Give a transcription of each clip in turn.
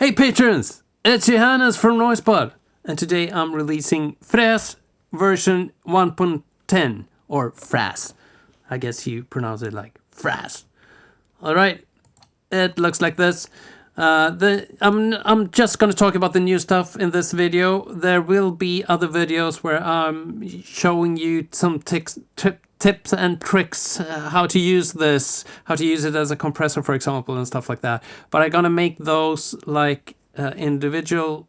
Hey patrons, it's Johannes from Noisebud, and today I'm releasing Fräs version 1.10, or Fräs. I guess you pronounce it like Fräs. Alright, it looks like this. I'm just going to talk about the new stuff in this video. There will be other videos where I'm showing you some tips and tricks, how to use this, how to use it as a compressor, for example, and stuff like that. But I'm gonna make those like individual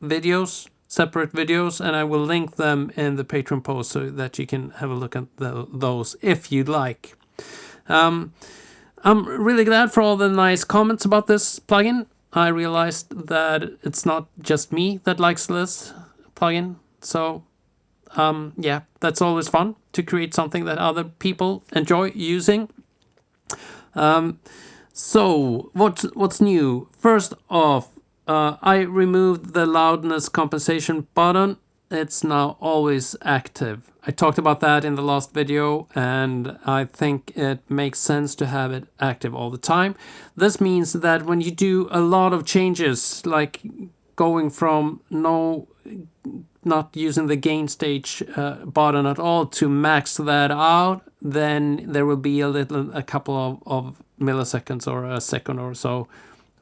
videos, separate videos, and I will link them in the Patreon post so that you can have a look at those if you'd like. I'm really glad for all the nice comments about this plugin. I realized that it's not just me that likes this plugin, so yeah, that's always fun to create something that other people enjoy using. So what's new? First off, I removed the loudness compensation button. It's now always active. I talked about that in the last video, and I think it makes sense to have it active all the time. This means that when you do a lot of changes, like going from not using the gain stage button at all to max that out, then there will be a couple of milliseconds or a second or so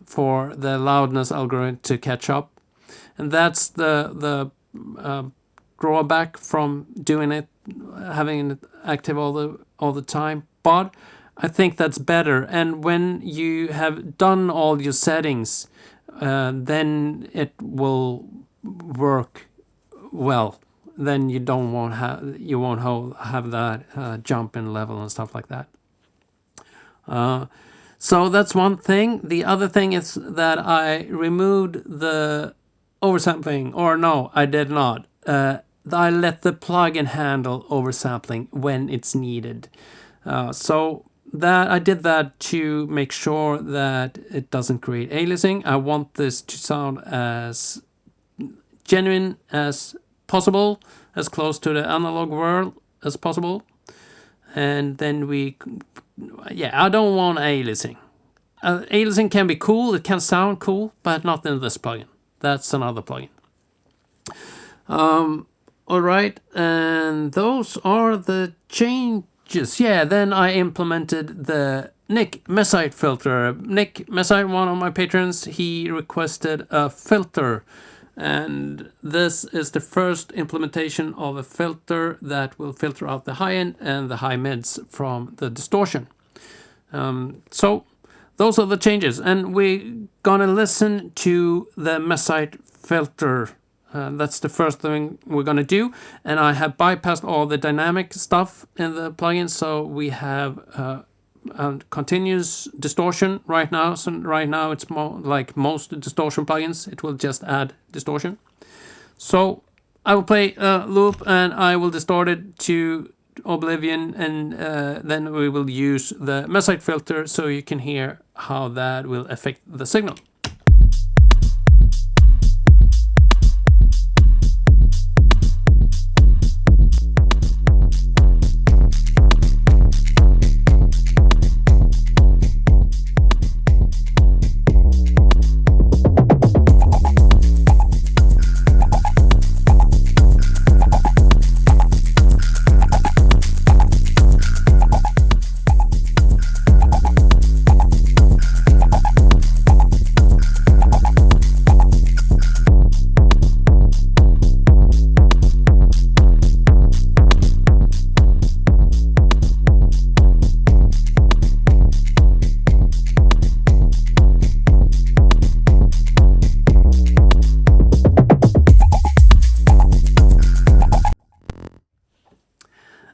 for the loudness algorithm to catch up, and that's the drawback from doing it, having it active all the time. But I think that's better, and when you have done all your settings, then it will work well. Then you won't have that jump in level and stuff like that. So that's one thing. The other thing is that I removed the oversampling, or no, I did not. I let the plugin handle oversampling when it's needed. So that I did that to make sure that it doesn't create aliasing. I want this to sound as genuine as possible, as close to the analog world as possible. And then I don't want aliasing. Aliasing can be cool, it can sound cool, but not in this plugin. That's another plugin. Alright, and those are the changes. Yeah, then I implemented the Nick Messite filter. Nick Messite, one of my patrons, he requested a filter. And this is the first implementation of a filter that will filter out the high end and the high mids from the distortion. So those are the changes, and we're gonna listen to the Messite filter. That's the first thing we're gonna do, and I have bypassed all the dynamic stuff in the plugin, so we have continuous distortion right now. So right now it's more like most distortion plugins, it will just add distortion. So I will play a loop and I will distort it to oblivion, and then we will use the Messite filter so you can hear how that will affect the signal.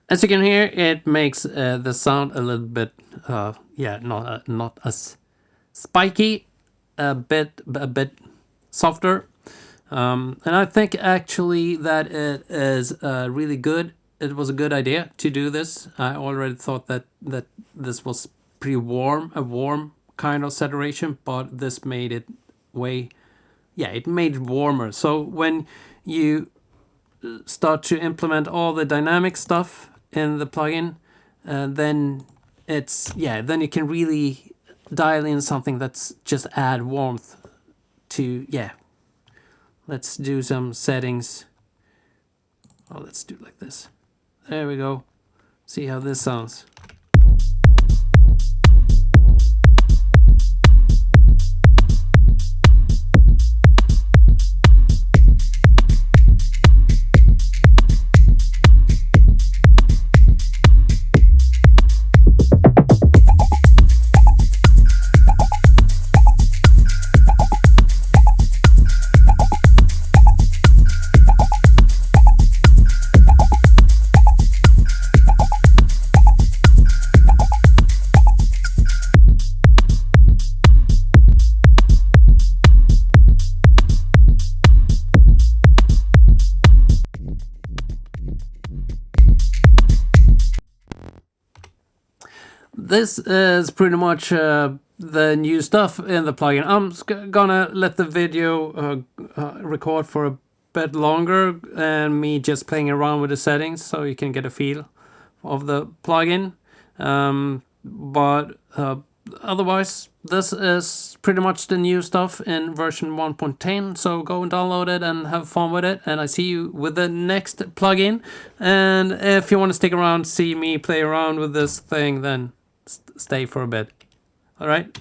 As you can hear, it makes the sound a little bit, not as spiky, a bit softer, and I think actually that it is really good. It was a good idea to do this. I already thought that this was pretty warm, a warm kind of saturation, but this made it it made it warmer. So when you start to implement all the dynamic stuff in the plugin, then then you can really dial in something that's just add warmth to, yeah, let's do some settings. Oh, let's do it like this. There we go. See how this sounds. This is pretty much the new stuff in the plugin. I'm gonna let the video record for a bit longer and me just playing around with the settings so you can get a feel of the plugin. But otherwise, this is pretty much the new stuff in version 1.10. So go and download it and have fun with it. And I see you with the next plugin. And if you want to stick around, see me play around with this thing, then stay for a bit. All right.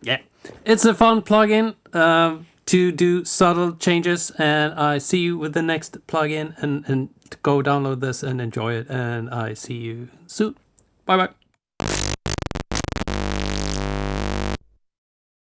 Yeah, it's a fun plugin to do subtle changes, and I see you with the next plugin, and go download this and enjoy it, and I see you soon. Bye bye.